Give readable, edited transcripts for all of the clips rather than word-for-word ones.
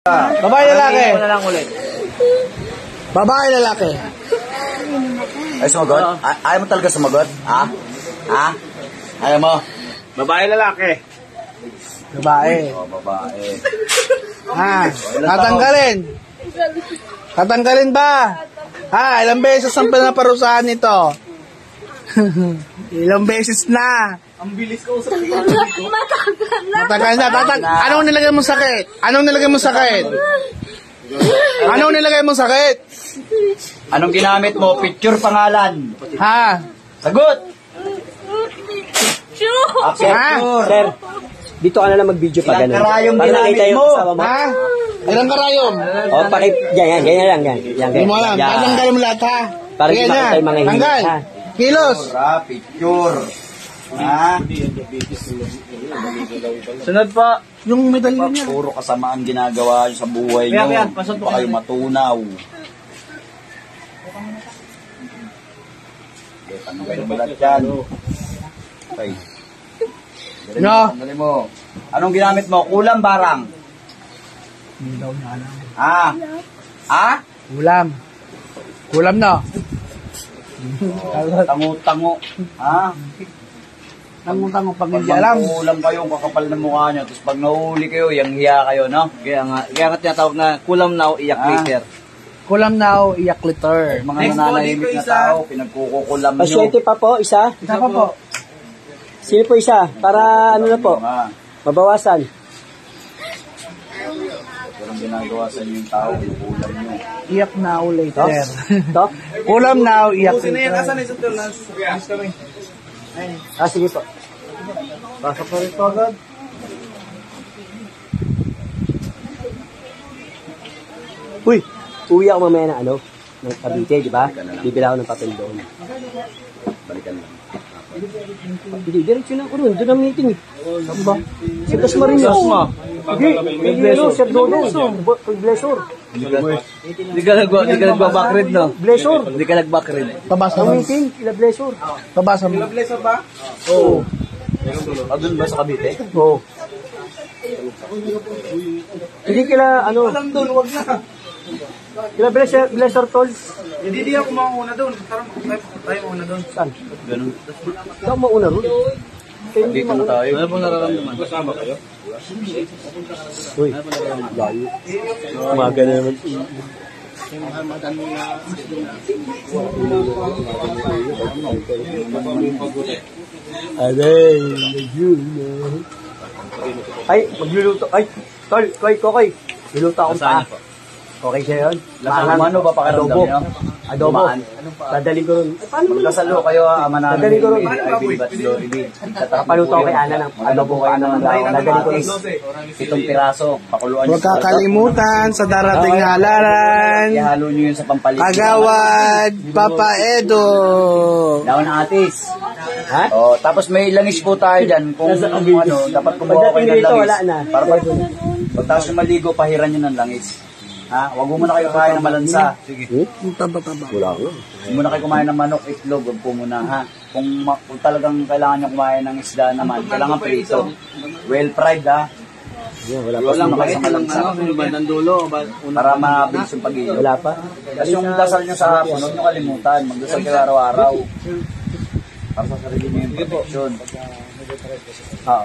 Babae lalaki. Ano na lang ulit. Babae lalaki. Ay, sumagot? Ayaw mo talaga sumagot? Ha? Ha? Ayaw mo? Babae lalaki. Babae. Oh, babae. Ha? Tatanggalin. Tatanggalin ba? Ha? Ilang beses ang pinaparusahan nito? Ilang beses na. Ang bilis ko sa Matagal na. Anong nilagay mong sakit? Anong nilagay mong sakit? Anong nilagay mong sakit? Anong ginamit mo? Picture pangalan. Ha? Sagot! Ha? Sir, dito ka na lang mag-video pa Ilang ganun. karayong Para ginamit nakita yung mo? kasama mo. Ha? Ilang karayom? O, ganyan lang, yan. Hindi mo alam. Tatanggalin mo lahat, ha? Para Sige di na. makita yung mga Tanggal. ha? Kilos. Picture. Ha? Sunod po. Yung medalya niya. Puro kasamaan ginagawa nyo sa buhay nyo. Kaya, pasok po Baka kayo kayo. matunaw. Okay, tanggalin mo lahat yan. Okay. No. Tanggalin mo. Anong ginamit mo? Kulang barang? Ha? Ha? Kulam. Kulam na. Tango-tango. Ha? Tango-tango pag Pag hindi alam. kulang kayo, kakapal ng mukha nyo. Tapos pag nahuli kayo, yang hiya kayo, no? Kaya nga tinatawag na kulam now, iyak Ah. later. Kulam na iyak liter. Mga Next po, nananahimik dito na isa. tao, pinagkukulam nyo. Pasyente pa po, isa. Isa pa po. Sino po isa? Para ano na po, Mga, mabawasan. walang ginagawa sa inyo yung tao, pinukulam nyo. Iyak na later. To? Kulam na iyak Sino yan? Asan liter. na ito? Nasa kami. Ah, sige po. Pasok po rito agad. Uy, uwi ako mamaya na ano, ng Cavite, di ba? Bibila ako ng papel doon. Balikan lang. Hindi, diretso na ako doon. Doon ang meeting eh. Ano ba? Si Dasmariñas. Hindi, hindi ano, Sir Dodo. Blessor. Hindi ka nagbackread, no? Blessor. Hindi ka nagbackread. Pabasa Ang mo. meeting, kila Blessor. Pabasa mo. Blessor ba? Oo. Doon ba sa Cavite? Oo. Hindi kila, ano, Alam doon, wag na. kila Blessor Tolls. Hindi ako mauna doon. Tayo mauna doon. Saan? Ganun. Ikaw mauna ron. Dito na tayo. Ano pong nararamdaman? Uy, layo. Umaga na naman. Aday, ay, magluluto. Ay, tol, koy. Luluto akong paa. Okay siya yun? Ano ba pakiramdam Adobo. nyo? Adobo. Dadali ko rin. Ay, paano mo Magkasalo kayo ha, ama namin. Dadali ko rin. Ibig at glory be. Paluto ako kay Ana ng adobo kayo ng Dadali ko rin. 7 piraso. Pakuluan nyo. Huwag kakalimutan sa darating na halaran. Ihalo nyo yun sa pampalit. Kagawad, Papa Edo. Daon ng atis. Ha? Oh, tapos may langis po tayo dyan. Kung ano, dapat kumuha kayo Pagdating ng dito, langis. wala na. Para pagtapos nyo maligo, pahiran nyo ng langis. Ha? Huwag mo muna kayo kumain ng malansa. Sige. Taba-taba. Wala ko. Huwag muna kayo kumain ng manok, itlog, huwag po muna ha. Kung talagang kailangan nyo kumain ng isda naman, kailangan prito. Well fried ha. Wala pa. Wala na kayo sa malansa. Bandang dulo. Para mabilis yung pag-iyon. Wala pa. Tapos yung dasal nyo sa hapon, huwag nyo kalimutan. Magdasal kayo araw-araw. Para sa sarili nyo yung protection. Ha.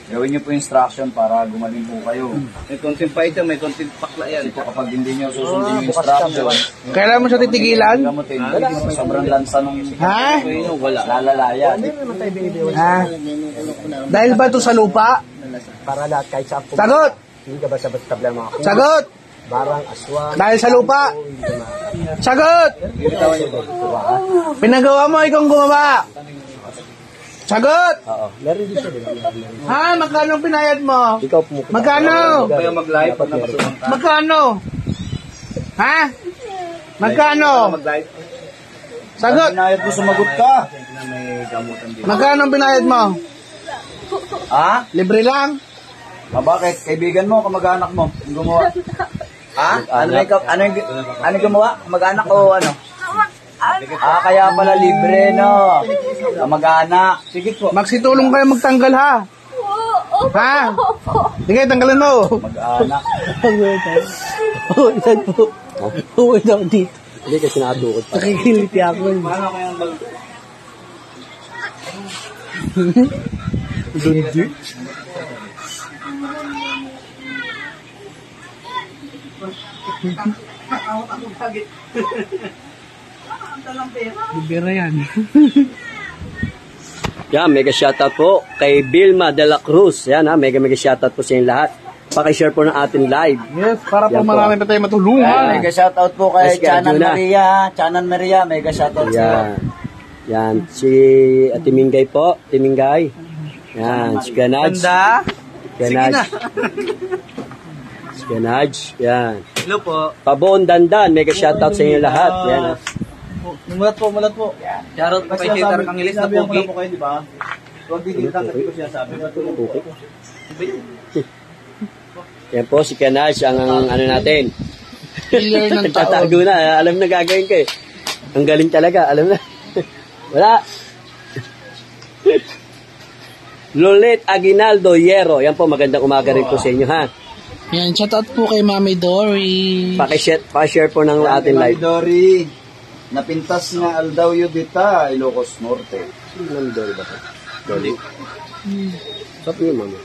Gawin nyo po instruction para gumaling po kayo. May content fighter, may content pakla yan. Kasi po kapag hindi nyo susundin yung instruction, Kailan mo siya titigilan? gamutin. Sobrang lansa nung Ha? Wala. lalalayan. Ha? Dahil ba ito sa lupa? Para lahat kahit sa apong. Sagot! Hindi ka ba sabat tabla mga kuha? Sagot! Barang, aswang. Dahil sa lupa? Sagot! Pinagawa mo, ikaw ang gumawa. Sagot! Oo. Meron din siya. Ha? Magkano ang pinayad mo? Ikaw pumupunta. Magkano? Kaya mag-live pag nakasulang ka. Magkano? Ha? Magkano? Mag-live. Sagot! Pinayad mo, sumagot ka. May gamutan din. Magkano ang pinayad mo? Ha? Libre lang? Bakit? Kaibigan mo, kamag-anak mo, yung gumawa. Ha? Ano yung gumawa? Kamag-anak o ano? Kaya pala libre, no? Kamag-anak. Sige po. Magsitulong kayo magtanggal ha. Ha? Sige, tanggalin mo. Mag-anak. Oo, ilan po. Oo, daw dito. Hindi kasi nakadukot pa. Nakikiliti ako. Paano kaya ang Dundi. Bibira yan. Yan, mega shoutout po kay Vilma de la Cruz. Yan ha, mega shoutout po sa inyo lahat. Pakishare po ng ating live. Yes, para po Yan po. marami pa tayo matulungan. Mega shoutout po kay Yes, kay Arjuna. Chanan Maria, mega shoutout sa iyo. Yan. Yan, si Ate Mingay po. Ate Mingay. Yan, si Ganaj. Ganaj. Si Ganaj. Yan. Hello po. Pabon Dandan, mega shoutout sa inyo lahat. Yan ha. Mulat po. Shoutout po kay Tita Kangilis na pogi. po kayo, di ba? Huwag didintang kasi ko siya sabi. Yan po, si Ganaj ang ano natin. Killer ng taon. Nagtatago na. Alam na gagawin ko eh. Ang galing talaga. Alam na. Wala. Lolet Aguinaldo Yero. Yan po, magandang umaga rin po sa inyo ha. Yan, shoutout po kay Mami Dory. Pakishare po ng ating live. Dori, napintas nga Aldauyo dita, Ilocos Norte. Anong Dory ba ito? Dory. Sabi mo, mama.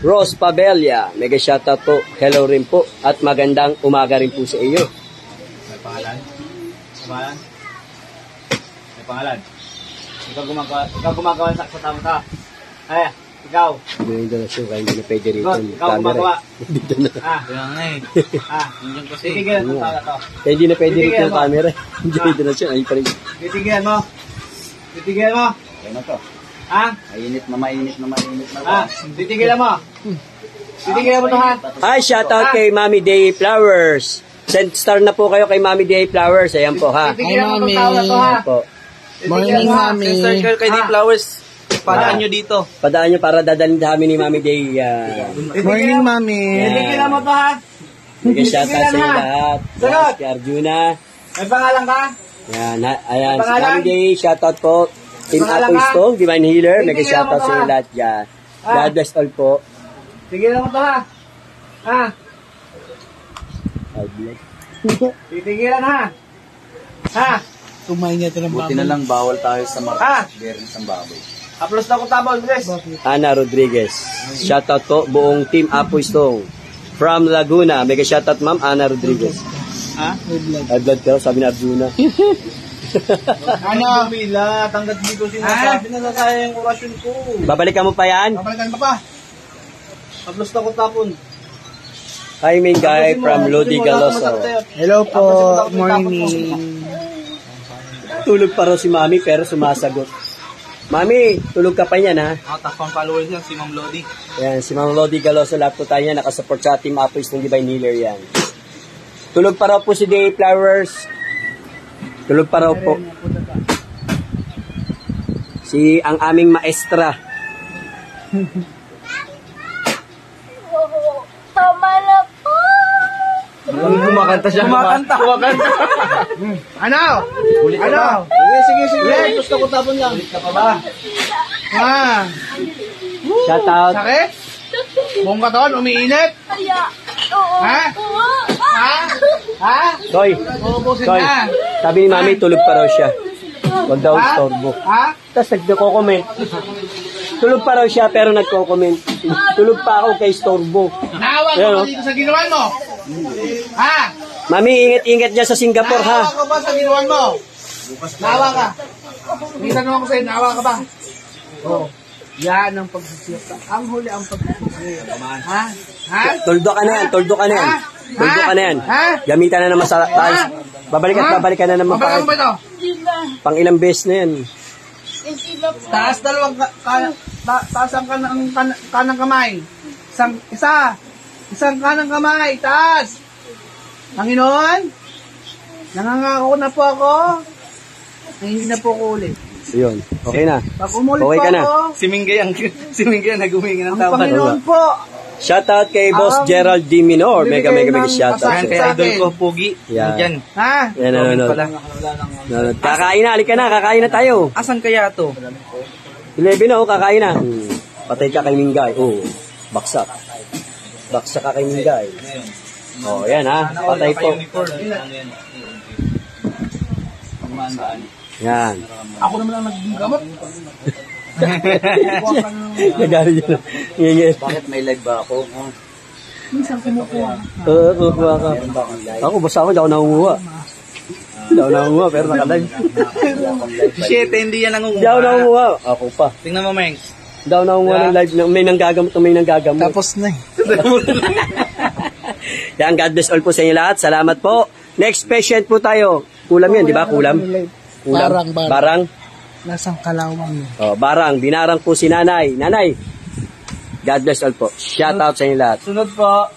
Rose Pabelia, mega shoutout po. Hello rin po. At magandang umaga rin po sa iyo. May pangalan? May pangalan? Ikaw gumagawa sa tama ka. Ay, ikaw. Hindi na siya, kaya hindi na pwede rito. Good, ikaw gumagawa. Dito na. Kaya nga eh. Nandiyan kasi. Titigilan mo pala to. Kaya hindi na pwede rito Titigil yung mo. camera. Dito na siya. Ay, pa rin. Titigilan mo. Titigilan mo. Kaya na to. Mainit na. Titigilan mo. Titigilan mo to ha. Hi, shoutout kay Mami Day Flowers. Send star na po kayo kay Mami Day Flowers. Ayan po ha. Titigilan mo Mami. tong tao na to ha. Ayan po. Morning, Mami. Circle kay Deep Flowers. Padaan nyo dito. Padaan nyo para dadalhin namin ni Mami Day. Morning, Mami. Titigilan mo to ha. Bigyan shoutout sa inyo lahat. Sagot. Kay Arjuna. May pangalan ka? Ayan, ayan. Si Pangalan? Mami Day, shoutout po. Team Pangalan Apple ka? Stone, Divine Healer. Mega Titigilan shoutout mo sa inyo to, lahat. Yan. Ah. God bless all po. Tigilan mo to ha. Ha? God bless. Titigilan ha. Ha? Kumain niya ito ng Buti na lang bawal tayo sa Ah! Bearing sa baboy. Upload na ko tabon, guys. Ana Rodriguez. Shoutout po buong Team Apple Stone. From Laguna. Mega shoutout ma'am, Ana Rodriguez. Ha? High blood ka, sabi ni Arjuna. Ano? Mila, tanggat dito sinasabi na nasaya yung orasyon ko. Babalikan mo pa yan? Babalikan pa pa. Upload na ko tapon. Hi, Mingay from Lodi Galoso. Hello po. Morning. Tulog pa raw si Mami pero sumasagot. Mami, tulog ka pa yan ha. Top pang followers yan, si Ma'am Lodi. Yan, si Ma'am Lodi Galoso, lahat po tayo yan, nakasupport sa Team Apple ng Divine Healer yan. Tulog pa raw po si Day Flowers. Tulog pa raw po. Si ang aming maestra. Tama na po. Kumakanta siya. Kumakanta. Ano? Ulit Ano? Sige. Gusto ko tapon lang. Ulit ka pa ba? Ha? Shout out. Sakit? Buong katawan, umiinit? Kaya, oo. Ha? Oo. Ha? Ha? Toy, Uubusin Toy. na. Sabi ni Mami, tulog pa raw siya. Huwag daw istorbo. Ha? Tapos nagko-comment. Tulog pa raw siya pero nagko-comment. Tulog pa ako kay Storbo. Naawa ka Ayan, ba oh. dito sa ginawan mo? Ha? Mami, ingat-ingat dyan sa Singapore ha. Naawa ka ba sa ginawan mo? Naawa ka. May tanong ako sa'yo, naawa ka ba? Oo. Yan ang pagsisiyap. Ang huli ang pagsisiyap. Ha? Ha? Toldo ka na yan, toldo ka na yan. Toldo ka na yan. Ha? Gamitan na naman sa taas. Babalik ka na naman Babalikan mo ba ito? Hindi ba? pang ilang beses na yan. Hindi ba po? Taas dalawang taas ang kanang kamay. Isang kanang kamay, taas. Panginoon, nangangako na po ako na hindi na po ko ulit. Yun, okay na. Pag umulit Okay po ka na. ako, Si Minggay ang nag-umingi ng ang tawad. Panginoon po, Shoutout kay Boss Gerald D. Minor. Mega shoutout. Yan, kay Idol ko, Pugi. Yan. Diyan. ha? Yan, nanonood. Nanonood. Kakain na, halika na, kakain na tayo. Asan kaya to? 11 na, kakain na. Patay ka kay Mingay. Baksak. Baksak ka kay Mingay. Oh, yan ha. Patay po. Yan. Ako naman ang naggamot. Nagari yun. Ngingin. Bakit may live ba ako? Minsan kumukuha. Oo, kukuha ka. Ako, basta ako, hindi ako nangunguha. Hindi ako nangunguha, pero nakalive. Shit, hindi yan Hindi ako nangunguha. Ako pa. Tingnan mo, Mengs. Hindi ako nangunguha ng live. May nanggagamot na may nanggagamot. Tapos na eh. Yan, God bless all po sa inyo lahat. Salamat po. Next patient po tayo. Kulam yan, di ba? Kulam. Barang. Barang. Nasang Kalawang yun. Oh, barang. Binarang po si nanay. Nanay. God bless all po. Shout out sa inyo lahat. Sunod po.